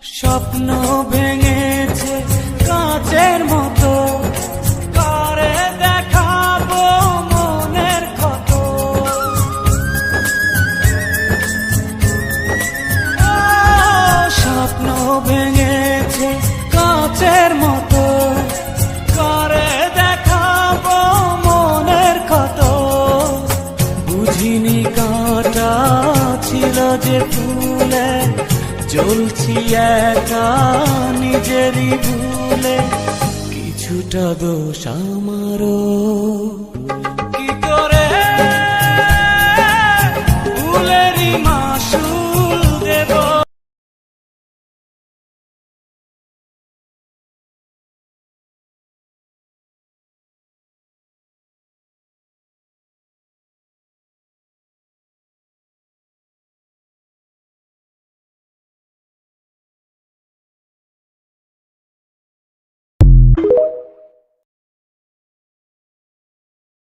স্বপ্ন ভেঙেছে কাঁচের মতো, কারে দেখাবো মনের ক্ষত। স্বপ্ন ভেঙেছে কাঁচের মতো, কারে দেখাবো মনের ক্ষত। বুঝিনি কাঁটা ছিল যে ফুলে, জ্বলছি একা নিজেরই ভুলে। কিছুটা দোষ আমারও।